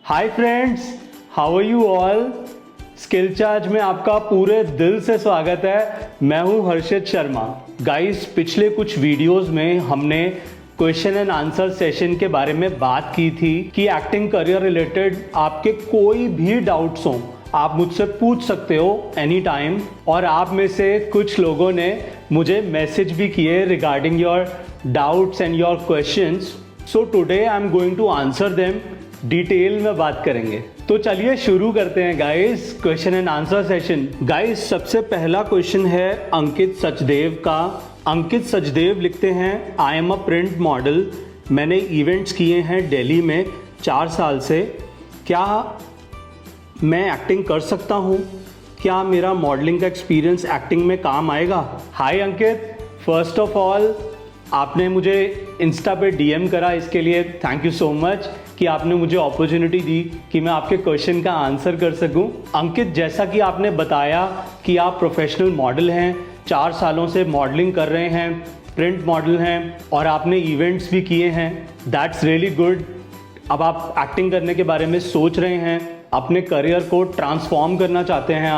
Hi friends, how are you all. Skill charge में आपका पूरे दिल से स्वागत है। मैं हूं हर्षित शर्मा। गाइस, पिछले कुछ वीडियोस में हमने क्वेश्चन एंड आंसर सेशन के बारे में बात की थी कि एक्टिंग करियर रिलेटेड आपके कोई भी डाउट्स हों आप मुझसे पूछ सकते हो एनी टाइम। और आप में से कुछ लोगों ने मुझे मैसेज भी किए regarding your doubts and your questions. So today I am going to answer them. Detail में बात करेंगे, तो चलिए शुरू करते हैं guys question and answer session. Guys, सबसे पहला क्वेश्चन है अंकित सचदेव का। अंकित सचदेव लिखते हैं, I am a print model. मैंने इवेंट्स किए हैं दिल्ली में 4 साल से। क्या मैं एक्टिंग कर सकता हूँ? क्या मेरा मॉडलिंग का एक्सपीरियंस एक्टिंग में काम आएगा? हाय अंकित, फर्स्ट ऑफ ऑल आपने मुझे इंस्टा पे डीएम करा, इसके लिए थैंक यू सो मच कि आपने मुझे अपॉर्चुनिटी दी कि मैं आपके क्वेश्चन का आंसर कर सकूं। अंकित, जैसा कि आपने बताया कि आप प्रोफेशनल मॉडल हैं, 4 सालों से मॉडलिंग कर रहे हैं, प्रिंट मॉडल हैं और आपने इवेंट्स भी किए हैं। That's really good. अब आप एक्टिंग करने के बारे में सोच रहे हैं, अपने करियर को ट्रांसफॉर्म करना चाहते हैं।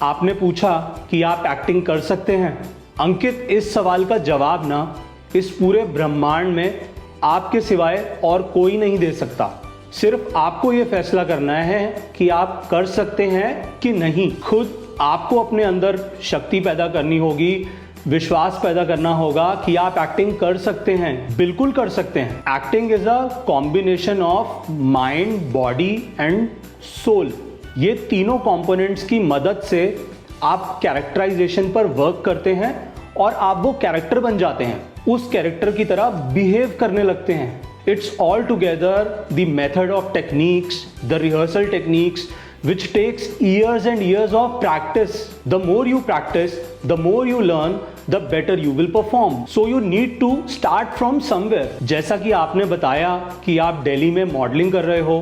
आपने पूछा कि आप एक्टिंग कर सकते हैं। अंकित, इस सवाल का जवाब ना इस पूरे ब्रह्मांड में आपके सिवाय और कोई नहीं दे सकता। सिर्फ आपको ये फैसला करना है कि आप कर सकते हैं कि नहीं। खुद आपको अपने अंदर शक्ति पैदा करनी होगी, विश्वास पैदा करना होगा कि आप एक्टिंग कर सकते हैं, बिल्कुल कर सकते हैं। Acting is a combination of mind, body and soul. ये तीनों कंपोनेंट्स की मदद से आप कैरेक्टराइजेशन पर वर्क करते हैं और आप वो कैरेक्टर बन जाते हैं, उस कैरेक्टर की तरह बिहेव करने लगते हैं। It's all together the method of techniques, the rehearsal techniques which takes years and years of practice. The more you practice, the more you learn, the better you will perform. So you need to start from somewhere. जैसा कि आपने बताया कि आप दिल्ली में modelling कर रहे हो,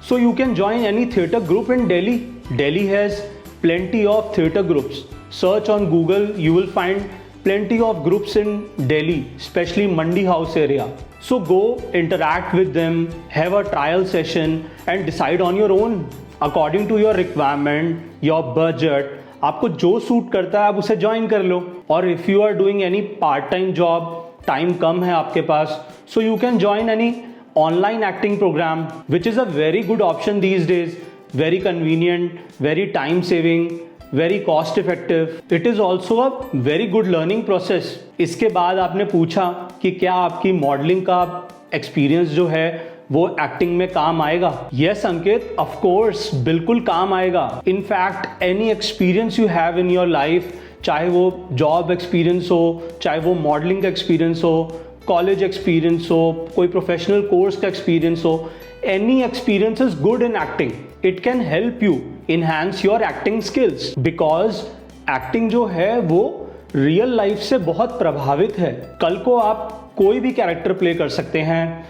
so you can join any theatre group in Delhi. Delhi has plenty of theatre groups. Search on Google, you will find plenty of groups in Delhi, especially Mandi House area. So go interact with them, have a trial session and decide on your own. According to your requirement, your budget, आपको जो suit करता है आप उसे join कर लो। और if you are doing any part time job, time कम है आपके पास, so you can join any online acting program which is a very good option these days. Very convenient, very time saving, very cost effective. It is also a very good learning process. इसके बाद आपने पूछा कि क्या आपकी modelling का experience जो है वो एक्टिंग में काम आएगा। यस अंकित, ऑफ कोर्स, बिल्कुल काम आएगा। In fact any experience you have in your life, चाहे वो जॉब एक्सपीरियंस हो, चाहे वो मॉडलिंग का एक्सपीरियंस हो, कॉलेज एक्सपीरियंस हो, कोई प्रोफेशनल कोर्स का एक्सपीरियंस हो, any experience is good in acting. It can help you enhance your acting skills, because acting जो है वो रियल लाइफ से बहुत प्रभावित है। कल को आप कोई भी कैरेक्टर प्ले कर सकते हैं।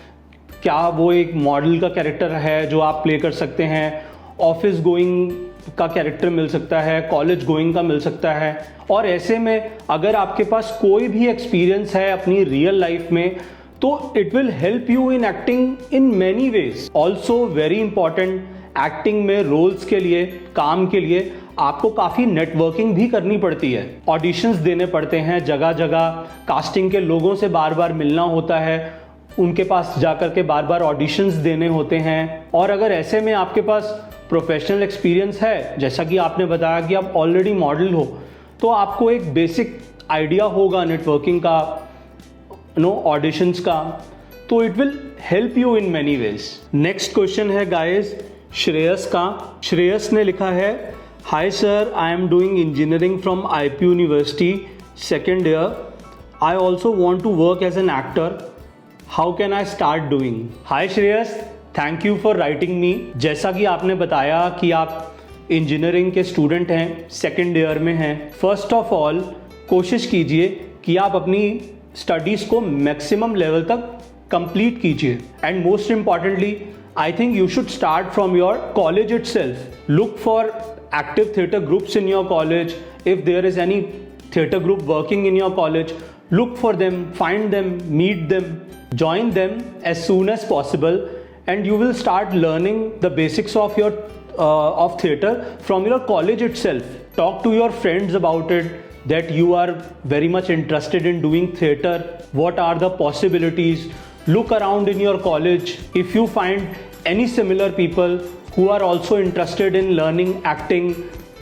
क्या वो एक मॉडल का कैरेक्टर है जो आप प्ले कर सकते हैं, ऑफिस गोइंग का कैरेक्टर मिल सकता है, कॉलेज गोइंग का मिल सकता है। और ऐसे में अगर आपके पास कोई भी एक्सपीरियंस है अपनी रियल लाइफ में, तो it will help you in acting in many veg. Also very important, acting में रोल्स के लिए, काम के लिए आपको काफ़ी नेटवर्किंग भी करनी पड़ती है। ऑडिशंस देने पड़ते हैं जगह जगह, कास्टिंग के लोगों से बार बार मिलना होता है, उनके पास जाकर के बार बार ऑडिशंस देने होते हैं। और अगर ऐसे में आपके पास प्रोफेशनल एक्सपीरियंस है, जैसा कि आपने बताया कि आप ऑलरेडी मॉडल हो, तो आपको एक बेसिक आइडिया होगा नेटवर्किंग का, ऑडिशंस का, तो it will help you in many ways. Next question है गाइस श्रेयस का। श्रेयस ने लिखा है, hi sir, I am doing engineering from IP university second year. I also want to work as an actor. How can I start doing? Hi Shreyas, thank you for writing me. जैसा कि आपने बताया कि आप इंजीनियरिंग के student हैं, second year में हैं। फर्स्ट ऑफ ऑल कोशिश कीजिए कि आप अपनी स्टडीज़ को मैक्सिमम लेवल तक कंप्लीट कीजिए। And most importantly, I think you should start from your college itself. Look for active theatre groups in your college. If there is any theatre group working in your college, look for them, find them, meet them, join them as soon as possible and you will start learning the basics of your of theater from your college itself. Talk to your friends about it, that you are very much interested in doing theater. What are the possibilities? Look around in your college. If you find any similar people who are also interested in learning acting,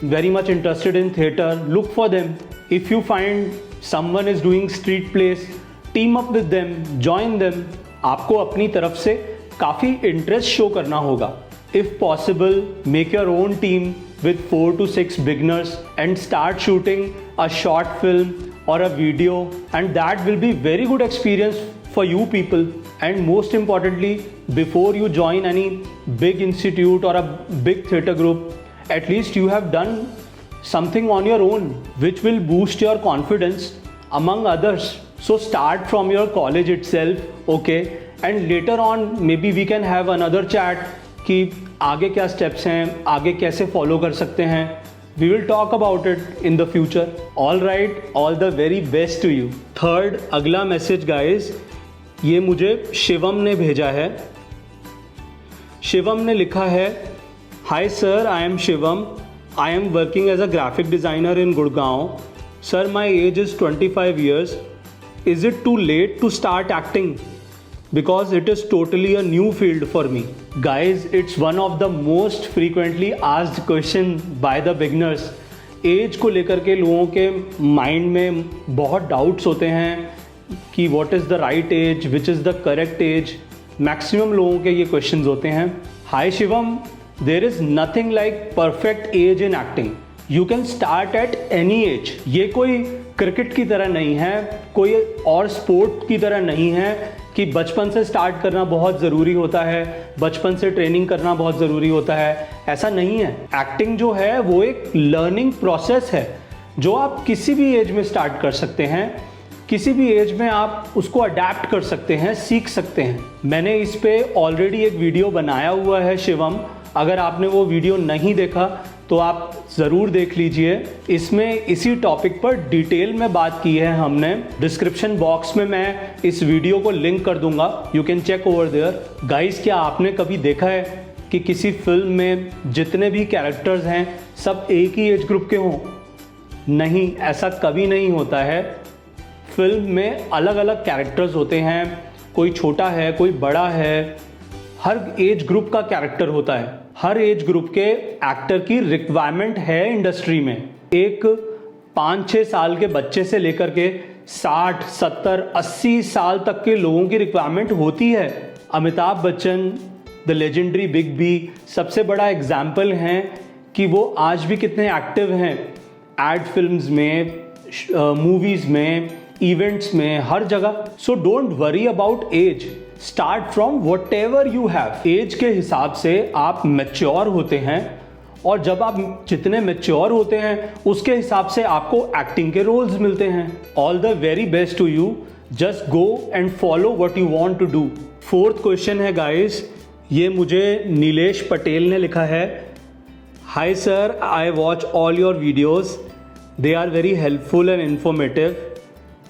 very much interested in theater, look for them. If you find someone is doing street plays, team up with them, join them. आपको अपनी तरफ से काफ़ी interest show करना होगा. If possible, make your own team with 4 to 6 beginners and start shooting a short film or a video, and that will be very good experience for you people. And most importantly, before you join any big institute or a big theatre group, at least you have done something on your own which will boost your confidence among others. So start from your college itself, okay? And later on maybe we can have another chat कि आगे क्या steps हैं, आगे कैसे follow कर सकते हैं. We will talk about it in the future. All right, all the very best to you. Third, अगला मैसेज गाइस, ये मुझे शिवम ने भेजा है. शिवम ने लिखा है, hi sir, I M Shivam. I am working as a graphic designer in Gurgaon. Sir, my age is 25 years. Is it too late to start acting? Because it is totally a new field for me. Guys, it's one of the most frequently asked question by the beginners. Age को लेकर के लोगों के mind में बहुत doubts होते हैं कि what is the right age, which is the correct age. Maximum लोगों के ये क्वेश्चंस होते हैं. हाय Shivam, there is nothing like perfect age in acting. You can start at any age. ये कोई क्रिकेट की तरह नहीं है, कोई और स्पोर्ट की तरह नहीं है कि बचपन से स्टार्ट करना बहुत ज़रूरी होता है, बचपन से ट्रेनिंग करना बहुत ज़रूरी होता है. ऐसा नहीं है. एक्टिंग जो है वो एक लर्निंग प्रोसेस है जो आप किसी भी एज में स्टार्ट कर सकते हैं. किसी भी एज में आप उसको अडेप्ट कर सकते हैं, सीख सकते हैं. मैंने इस पे ऑलरेडी एक वीडियो बनाया हुआ है शिवम. अगर आपने वो वीडियो नहीं देखा तो आप ज़रूर देख लीजिए. इसमें इसी टॉपिक पर डिटेल में बात की है हमने. डिस्क्रिप्शन बॉक्स में मैं इस वीडियो को लिंक कर दूंगा, you can check over there. Guys, क्या आपने कभी देखा है कि किसी फिल्म में जितने भी कैरेक्टर्स हैं सब एक ही एज ग्रुप के हों? नहीं, ऐसा कभी नहीं होता है. फिल्म में अलग अलग कैरेक्टर्स होते हैं, कोई छोटा है, कोई बड़ा है. हर एज ग्रुप का कैरेक्टर होता है. हर एज ग्रुप के एक्टर की रिक्वायरमेंट है इंडस्ट्री में. एक 5-6 साल के बच्चे से लेकर के 60, 70, 80 साल तक के लोगों की रिक्वायरमेंट होती है. Amitabh Bachchan, the legendary big B, सबसे बड़ा एग्जाम्पल हैं कि वो आज भी कितने एक्टिव हैं. एड फिल्म्स में, मूवीज़ में, इवेंट्स में, हर जगह. So don't worry about age. Start from whatever you have. Age के हिसाब से आप मैच्योर होते हैं, और जब आप जितने मैच्योर होते हैं उसके हिसाब से आपको एक्टिंग के रोल्स मिलते हैं. All the very best to you. Just go and follow what you want to do. Fourth question है गाइस, ये मुझे नीलेश पटेल ने लिखा है. Hi sir, I watch all your videos. They are very helpful and informative.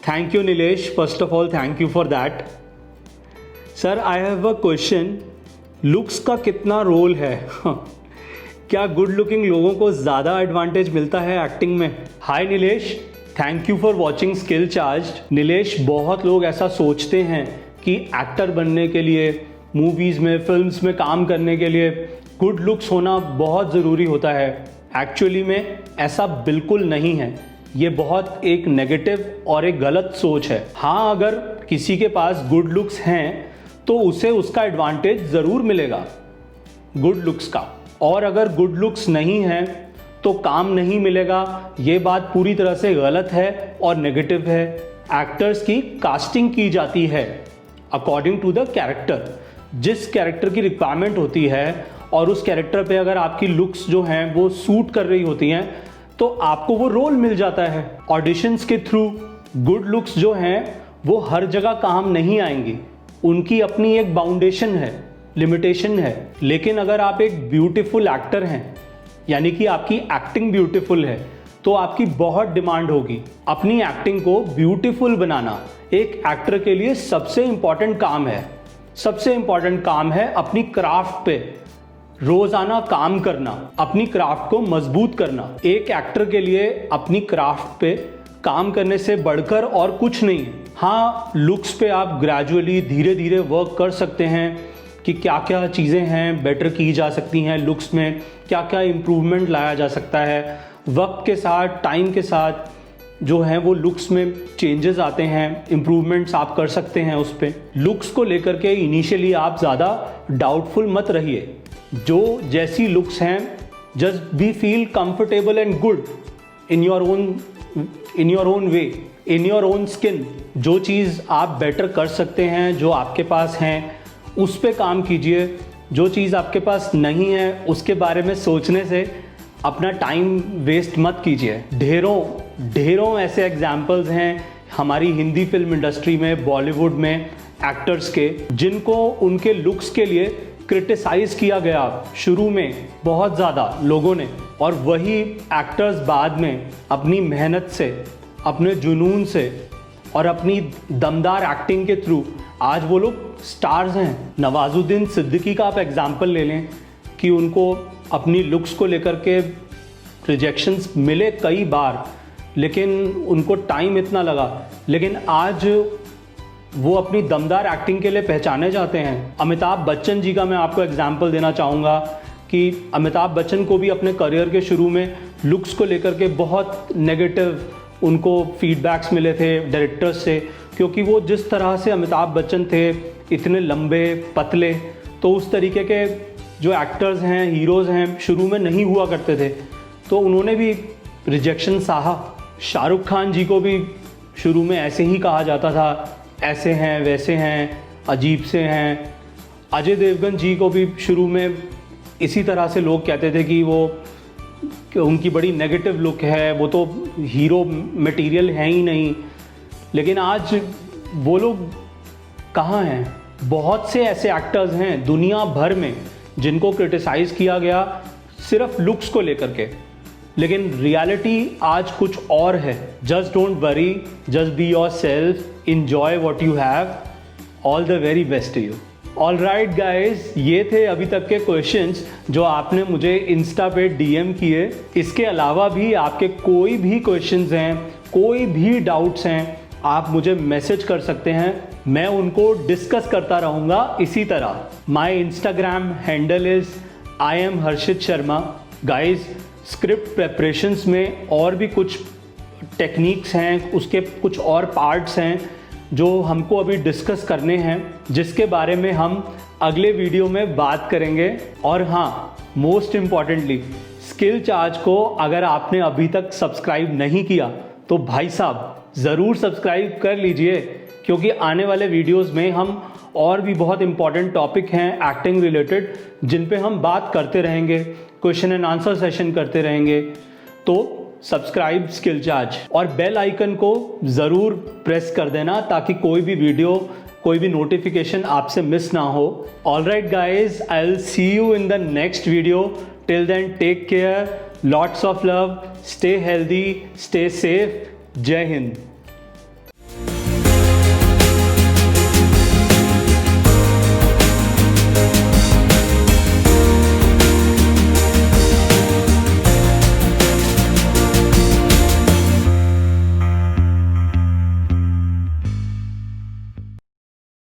Thank you Nilesh, first of all thank you for that. Sir, I have a question. Looks का कितना role है? क्या गुड लुकिंग लोगों को ज़्यादा advantage मिलता है acting में? Hi Nilesh, thank you for watching skill charged. Nilesh, बहुत लोग ऐसा सोचते हैं कि एक्टर बनने के लिए, मूवीज़ में, फिल्म्स में काम करने के लिए गुड लुक्स होना बहुत ज़रूरी होता है. एक्चुअली में ऐसा बिल्कुल नहीं है. ये बहुत एक नेगेटिव और एक गलत सोच है. हाँ, अगर किसी के पास गुड लुक्स हैं तो उसे उसका एडवांटेज ज़रूर मिलेगा गुड लुक्स का, और अगर गुड लुक्स नहीं हैं तो काम नहीं मिलेगा. ये बात पूरी तरह से गलत है और नेगेटिव है. एक्टर्स की कास्टिंग की जाती है अकॉर्डिंग टू द कैरेक्टर. जिस कैरेक्टर की रिक्वायरमेंट होती है और उस कैरेक्टर पे अगर आपकी लुक्स जो हैं वो सूट कर रही होती हैं तो आपको वो रोल मिल जाता है. ऑडिशंस के थ्रू गुड लुक्स जो हैं वो हर जगह काम नहीं आएंगी. उनकी अपनी एक बाउंडेशन है, लिमिटेशन है. लेकिन अगर आप एक ब्यूटीफुल एक्टर हैं, यानी कि आपकी एक्टिंग ब्यूटीफुल है, तो आपकी बहुत डिमांड होगी. अपनी एक्टिंग को ब्यूटीफुल बनाना एक एक्टर के लिए सबसे इम्पॉर्टेंट काम है. सबसे इंपॉर्टेंट काम है अपनी क्राफ्ट पे रोजाना काम करना, अपनी क्राफ्ट को मजबूत करना। एक एक्टर के लिए अपनी क्राफ्ट पे काम करने से बढ़कर और कुछ नहीं है। हाँ, लुक्स पे आप ग्रेजुअली धीरे धीरे वर्क कर सकते हैं कि क्या क्या चीज़ें हैं बेटर की जा सकती हैं, लुक्स में क्या क्या इम्प्रूवमेंट लाया जा सकता है। वक्त के साथ, टाइम के साथ जो है वो लुक्स में चेंजेस आते हैं, इम्प्रूवमेंट्स आप कर सकते हैं उस पर। लुक्स को लेकर के इनिशियली आप ज़्यादा डाउटफुल मत रहिए। जो जैसी लुक्स हैं, just be feel comfortable and good in your own way, in your own skin. जो चीज़ आप बेटर कर सकते हैं, जो आपके पास हैं, उस पे काम कीजिए। जो चीज़ आपके पास नहीं है उसके बारे में सोचने से अपना टाइम वेस्ट मत कीजिए। ढेरों ऐसे एग्जाम्पल्स हैं हमारी हिंदी फिल्म इंडस्ट्री में, बॉलीवुड में एक्टर्स के, जिनको उनके लुक्स के लिए क्रिटिसाइज़ किया गया शुरू में बहुत ज़्यादा लोगों ने, और वही एक्टर्स बाद में अपनी मेहनत से, अपने जुनून से और अपनी दमदार एक्टिंग के थ्रू आज वो लोग स्टार्स हैं। नवाजुद्दीन सिद्दीकी का आप एग्जाम्पल ले लें कि उनको अपनी लुक्स को लेकर के रिजेक्शंस मिले कई बार, लेकिन उनको टाइम इतना लगा, लेकिन आज वो अपनी दमदार एक्टिंग के लिए पहचाने जाते हैं। अमिताभ बच्चन जी का मैं आपको एग्जाम्पल देना चाहूँगा कि अमिताभ बच्चन को भी अपने करियर के शुरू में लुक्स को लेकर के बहुत नेगेटिव उनको फीडबैक्स मिले थे डायरेक्टर्स से, क्योंकि वो जिस तरह से अमिताभ बच्चन थे, इतने लंबे पतले, तो उस तरीके के जो एक्टर्स हैं, हीरोज़ हैं, शुरू में नहीं हुआ करते थे, तो उन्होंने भी रिजेक्शन सहा। शाहरुख खान जी को भी शुरू में ऐसे ही कहा जाता था, ऐसे हैं, वैसे हैं, अजीब से हैं। अजय देवगन जी को भी शुरू में इसी तरह से लोग कहते थे कि उनकी बड़ी नेगेटिव लुक है, वो तो हीरो मटेरियल है ही नहीं। लेकिन आज वो लोग कहाँ हैं? बहुत से ऐसे एक्टर्स हैं दुनिया भर में जिनको क्रिटिसाइज़ किया गया सिर्फ लुक्स को लेकर के, लेकिन रियलिटी आज कुछ और है। Just don't worry, just be your self, enjoy what you have, all the very best to you. All right guys, ये थे अभी तक के क्वेश्चंस जो आपने मुझे इंस्टा पे डीएम किए। इसके अलावा भी आपके कोई भी क्वेश्चंस हैं, कोई भी डाउट्स हैं, आप मुझे मैसेज कर सकते हैं, मैं उनको डिस्कस करता रहूँगा इसी तरह। My Instagram handle is I am Harshit Sharma. Guys, script preparations में और भी कुछ टेक्निक्स हैं, उसके कुछ और पार्ट्स हैं जो हमको अभी डिस्कस करने हैं, जिसके बारे में हम अगले वीडियो में बात करेंगे। और हाँ, मोस्ट इम्पॉर्टेंटली, स्किल चार्ज को अगर आपने अभी तक सब्सक्राइब नहीं किया तो भाई साहब ज़रूर सब्सक्राइब कर लीजिए, क्योंकि आने वाले वीडियोस में हम और भी बहुत इंपॉर्टेंट टॉपिक हैं एक्टिंग रिलेटेड, जिन पे हम बात करते रहेंगे, क्वेश्चन एंड आंसर सेशन करते रहेंगे। तो सब्सक्राइब स्किल चार्ज और बेल आइकन को ज़रूर प्रेस कर देना ताकि कोई भी वीडियो, कोई भी नोटिफिकेशन आपसे मिस ना हो। All right guys, I will see you in the next video. Till then take care, lots of love, stay healthy, stay safe. Jai Hind.